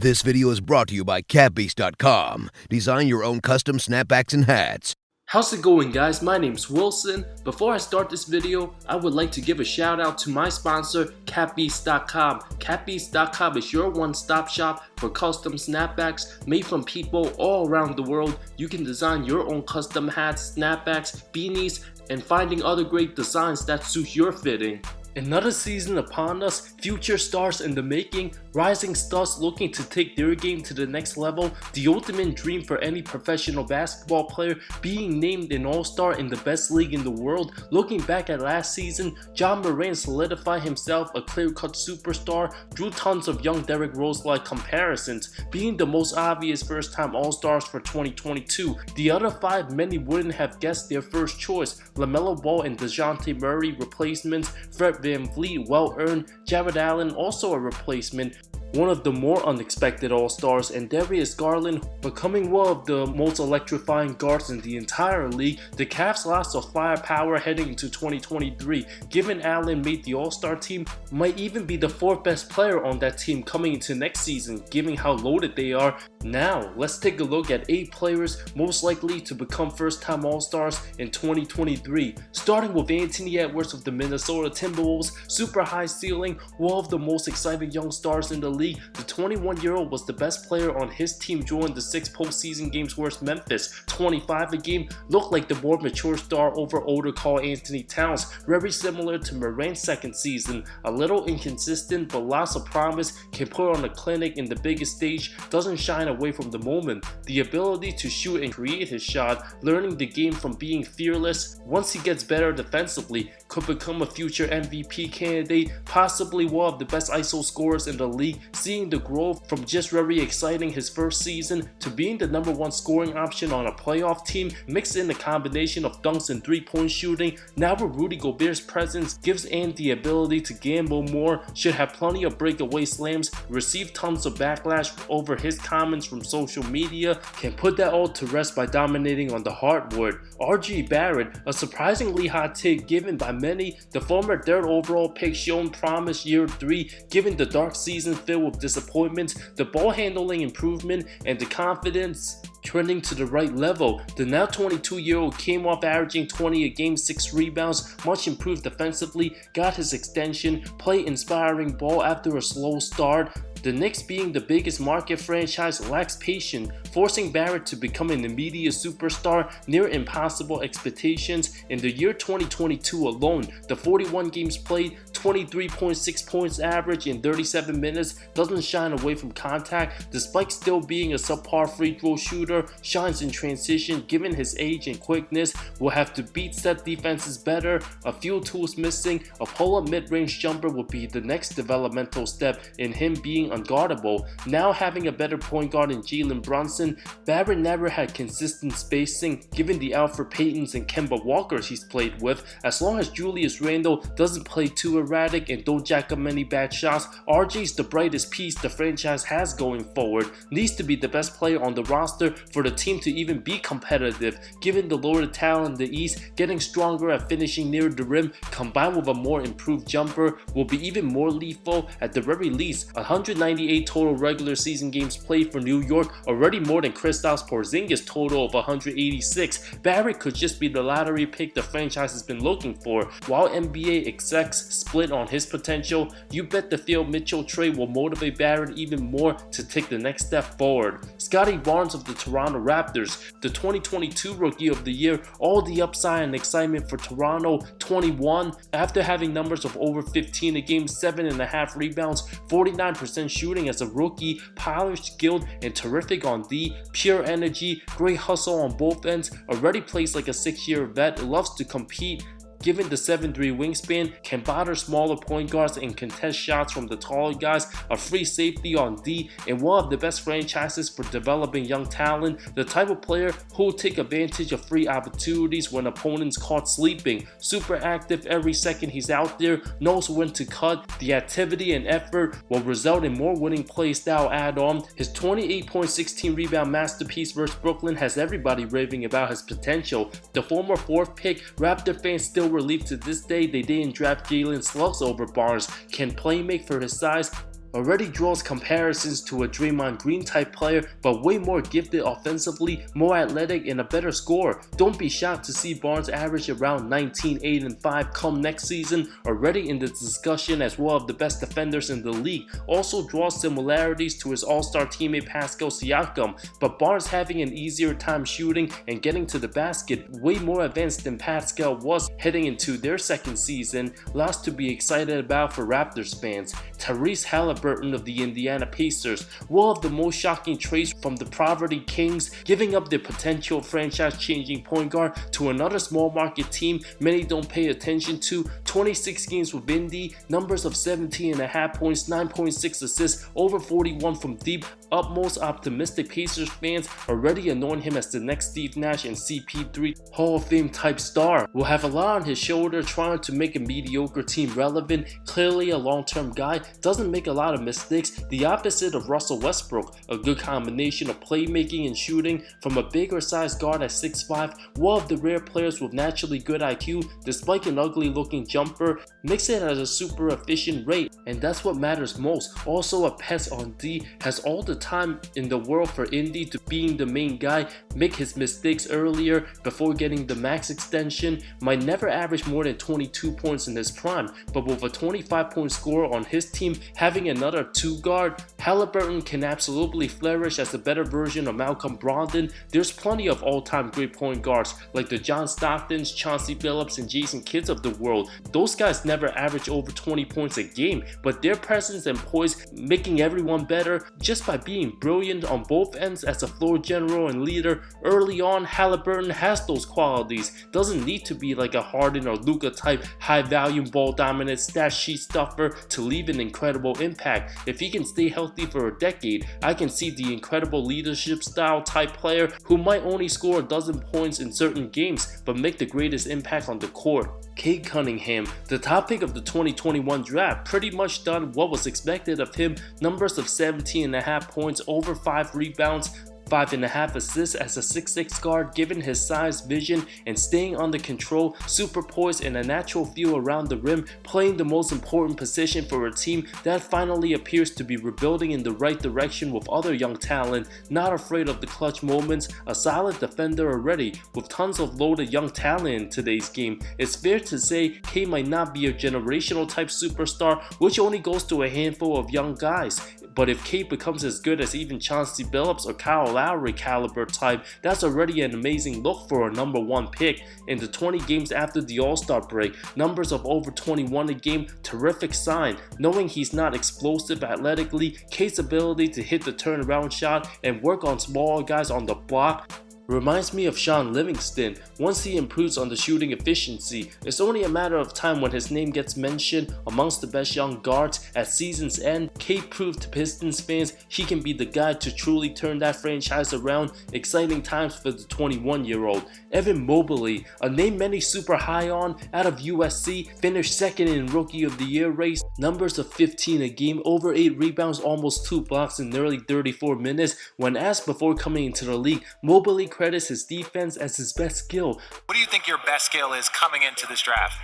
This video is brought to you by catbeast.com. Design your own custom snapbacks and hats. How's it going, guys? My name's Wilson. Before I start this video, I would like to give a shout out to my sponsor, catbeast.com. Catbeast.com is your one-stop shop for custom snapbacks made from people all around the world. You can design your own custom hats, snapbacks, beanies, and finding other great designs that suit your fitting. Another season upon us, future stars in the making, rising stars looking to take their game to the next level, the ultimate dream for any professional basketball player, being named an all-star in the best league in the world. Looking back at last season, Ja Morant solidified himself a clear-cut superstar, drew tons of young Derrick Rose-like comparisons, being the most obvious first-time all-stars for 2022. The other five, many wouldn't have guessed their first choice: LaMelo Ball and DeJounte Murray replacements, Fred VanVleet well-earned, Jared Allen also a replacement, one of the more unexpected all-stars, and Darius Garland becoming one of the most electrifying guards in the entire league. The Cavs lost of firepower heading into 2023. Given Allen made the all-star team, might even be the fourth best player on that team coming into next season, given how loaded they are. Now, let's take a look at 8 players most likely to become first-time all-stars in 2023. Starting with Anthony Edwards of the Minnesota Timberwolves, super high ceiling, one of the most exciting young stars in the league. The 21-year-old was the best player on his team during the 6 postseason games versus Memphis. 25 a game, looked like the more mature star over older Karl-Anthony Towns, very similar to Morant's second season. A little inconsistent, but lots of promise, can put on a clinic in the biggest stage, doesn't shine away from the moment. The ability to shoot and create his shot, learning the game from being fearless. Once he gets better defensively, could become a future MVP candidate, possibly one of the best ISO scorers in the league. Seeing the growth from just very exciting his first season to being the #1 scoring option on a playoff team, mixed in a combination of dunks and three-point shooting. Now with Rudy Gobert's presence, gives Ant the ability to gamble more, should have plenty of breakaway slams, receive tons of backlash over his comments from social media, can put that all to rest by dominating on the hardwood. RJ Barrett, a surprisingly hot take given by many, the former 3rd overall pick shown promise year 3, given the dark season filled with disappointments, the ball handling improvement, and the confidence trending to the right level. The now 22-year-old came off averaging 20 a game, 6 rebounds, much improved defensively, got his extension, play inspiring ball after a slow start. The Knicks, being the biggest market franchise, lacks patience, forcing Barrett to become an immediate superstar, near impossible expectations. In the year 2022 alone, the 41 games played, 23.6 points average in 37 minutes, doesn't shine away from contact, despite still being a subpar free throw shooter, shines in transition. Given his age and quickness, will have to beat set defenses better, a few tools missing. A pull-up mid-range jumper would be the next developmental step in him being unguardable. Now having a better point guard in Jalen Brunson, Barrett never had consistent spacing, given the Alfred Paytons and Kemba Walkers he's played with. As long as Julius Randle doesn't play too erratic and don't jack up many bad shots, RJ's the brightest piece the franchise has going forward. Needs to be the best player on the roster for the team to even be competitive. Given the lower talent in the East, getting stronger at finishing near the rim, combined with a more improved jumper, will be even more lethal. At the very least, 198 total regular season games played for New York, already more than Kristaps Porzingis' total of 186. Barrett could just be the lottery pick the franchise has been looking for. While NBA execs split on his potential, you bet the Phil Mitchell trade will motivate Barrett even more to take the next step forward. Scotty Barnes of the Toronto Raptors, the 2022 Rookie of the Year, all the upside and excitement for Toronto. 21, after having numbers of over 15 a game, 7.5 rebounds, 49% shooting as a rookie, polished, skilled, and terrific on D, pure energy, great hustle on both ends, already plays like a 6-year vet, loves to compete. Given the 7'3" wingspan, can bother smaller point guards and contest shots from the taller guys, a free safety on D, and one of the best franchises for developing young talent, the type of player who will take advantage of free opportunities when opponents caught sleeping, super active every second he's out there, knows when to cut, the activity and effort will result in more winning play style add-on. His 28.16 rebound masterpiece versus Brooklyn has everybody raving about his potential. The former 4th pick, Raptor fans still relieved to this day they didn't draft Jalen Suggs over Barnes, can play make for his size, already draws comparisons to a Draymond Green type player, but way more gifted offensively, more athletic, and a better scorer. Don't be shocked to see Barnes average around 19, 8, and 5 come next season, already in the discussion as one of the best defenders in the league. Also draws similarities to his all-star teammate Pascal Siakam, but Barnes having an easier time shooting and getting to the basket, way more advanced than Pascal was heading into their second season. Lots to be excited about for Raptors fans. Tyrese Haliburton of the Indiana Pacers, one of the most shocking trades from the Poverty Kings, giving up their potential franchise-changing point guard to another small market team many don't pay attention to. 26 games with Indy, numbers of 17.5 points, 9.6 assists, over 41 from deep. Utmost optimistic Pacers fans already anoint him as the next Steve Nash and CP3 Hall of Fame type star. Will have a lot on his shoulder trying to make a mediocre team relevant. Clearly a long-term guy, doesn't make a lot of mistakes, the opposite of Russell Westbrook. A good combination of playmaking and shooting from a bigger sized guard at 6'5", one of the rare players with naturally good IQ despite an ugly looking jumper. Mix it at a super efficient rate, and that's what matters most. Also a pest on D, has all the time in the world for Indy to being the main guy, make his mistakes earlier before getting the max extension. Might never average more than 22 points in his prime, but with a 25-point score on his team having another 2 guard, Haliburton can absolutely flourish as a better version of Malcolm Brogdon. There's plenty of all-time great point guards like the John Stocktons, Chauncey Billups, and Jason Kidds of the world. Those guys never average over 20 points a game, but their presence and poise making everyone better just by being brilliant on both ends as a floor general and leader. Early on, Haliburton has those qualities. Doesn't need to be like a Harden or Luka type high-volume ball-dominant stat sheet stuffer to leave an incredible impact. If he can stay healthy for a decade, I can see the incredible leadership style type player who might only score a dozen points in certain games but make the greatest impact on the court. Keke Cunningham, the top pick of the 2021 draft, pretty much done what was expected of him. Numbers of 17.5 points, over 5 rebounds, 5.5 assists as a 6'6 guard, given his size, vision, and staying under control, super poise, and a natural feel around the rim, playing the most important position for a team that finally appears to be rebuilding in the right direction with other young talent, not afraid of the clutch moments, a solid defender already, with tons of loaded young talent in today's game. It's fair to say K might not be a generational type superstar, which only goes to a handful of young guys. But if K becomes as good as even Chauncey Billups or Kyle Lowry caliber type, that's already an amazing look for a number 1 pick. In the 20 games after the All-Star break, numbers of over 21 a game, terrific sign. Knowing he's not explosive athletically, K's ability to hit the turnaround shot and work on smaller guys on the block reminds me of Sean Livingston. Once he improves on the shooting efficiency, it's only a matter of time when his name gets mentioned amongst the best young guards at season's end. K proved to Pistons fans he can be the guy to truly turn that franchise around. Exciting times for the 21-year-old. Evan Mobley, a name many super high on, out of USC, finished second in Rookie of the Year race. Numbers of 15 a game, over 8 rebounds, almost 2 blocks in nearly 34 minutes. When asked before coming into the league, Mobley credits his defense as his best skill. What do you think your best skill is coming into this draft?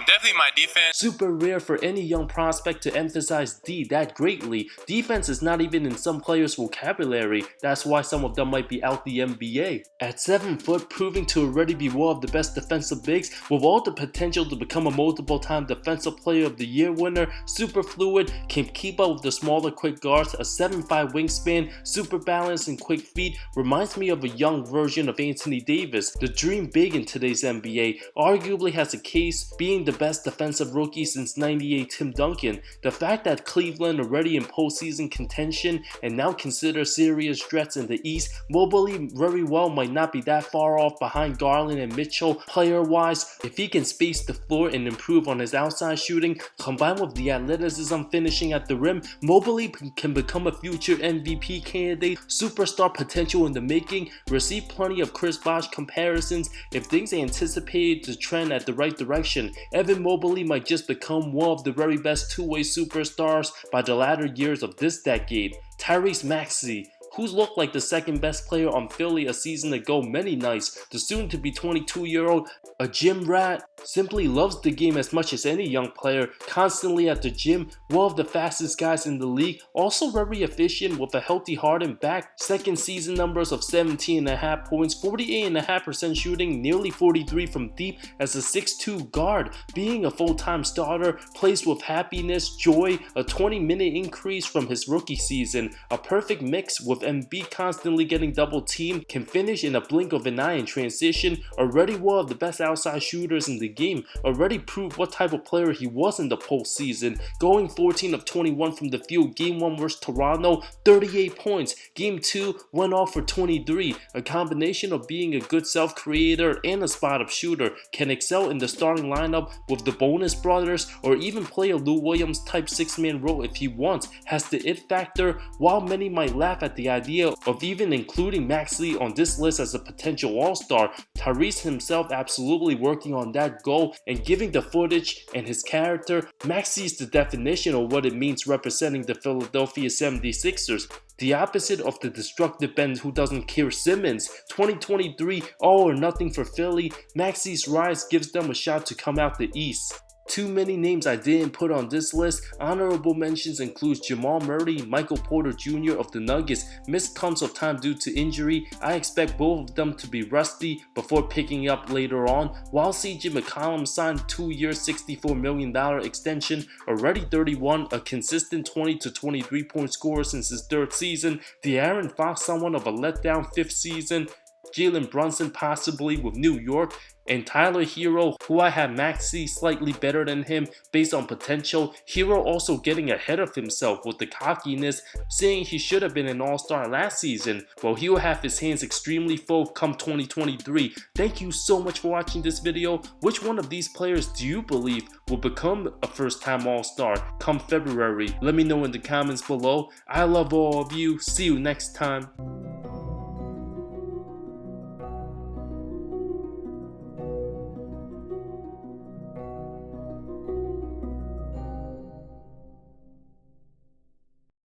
Definitely my defense. Super rare for any young prospect to emphasize D that greatly. Defense is not even in some players' vocabulary. That's why some of them might be out the NBA. At 7 foot, proving to already be one of the best defensive bigs with all the potential to become a multiple-time Defensive Player of the Year winner. Super fluid, can keep up with the smaller quick guards, a 7'5 wingspan, super balanced and quick feet. Reminds me of a young version of Anthony Davis. The dream big in today's NBA, arguably has a case being the best defensive rookie since '98 Tim Duncan. The fact that Cleveland already in postseason contention and now consider serious threats in the East, Mobley very well might not be that far off behind Garland and Mitchell player-wise. If he can space the floor and improve on his outside shooting, combined with the athleticism finishing at the rim, Mobley can become a future MVP candidate, superstar potential in the making. Receive plenty of Chris Bosh comparisons. If things are anticipated to trend at the right direction, Evan Mobley might just become one of the very best two-way superstars by the latter years of this decade. Tyrese Maxiell, who's looked like the second best player on Philly a season ago many nights. The soon-to-be 22-year-old, a gym rat, simply loves the game as much as any young player, constantly at the gym, one of the fastest guys in the league, also very efficient with a healthy heart and back. Second season numbers of 17.5 points, 48.5% shooting, nearly 43 from deep as a 6'2 guard. Being a full-time starter, plays with happiness, joy, a 20-minute increase from his rookie season, a perfect mix with Embiid constantly getting double teamed, can finish in a blink of an eye in transition, already one of the best outside shooters in the game, already proved what type of player he was in the postseason, going 14 of 21 from the field. Game 1 versus Toronto, 38 points. Game 2 went off for 23. A combination of being a good self-creator and a spot-up shooter, can excel in the starting lineup with the Bonus brothers, or even play a Lou Williams type 6-man role if he wants. Has the it factor. While many might laugh at the idea of even including Maxiell on this list as a potential all-star, Tyrese himself absolutely working on that goal, and giving the footage and his character, Maxiell is the definition of what it means representing the Philadelphia 76ers. The opposite of the destructive Ben who doesn't care Simmons. 2023, all or nothing for Philly. Maxiell's rise gives them a shot to come out the East. Too many names I didn't put on this list. Honorable mentions includes Jamal Murray, Michael Porter Jr. of the Nuggets, missed tons of time due to injury. I expect both of them to be rusty before picking up later on. While CJ McCollum signed a 2-year $64 million extension, already 31, a consistent 20 to 23 point scorer since his 3rd season. De'Aaron Fox, somewhat of a letdown 5th season. Jalen Brunson possibly with New York, and Tyler Hero, who I have Maxiell slightly better than him based on potential. Hero also getting ahead of himself with the cockiness, saying he should have been an all-star last season. Well, he'll have his hands extremely full come 2023. Thank you so much for watching this video. Which one of these players do you believe will become a first-time all-star come February? Let me know in the comments below. I love all of you. See you next time.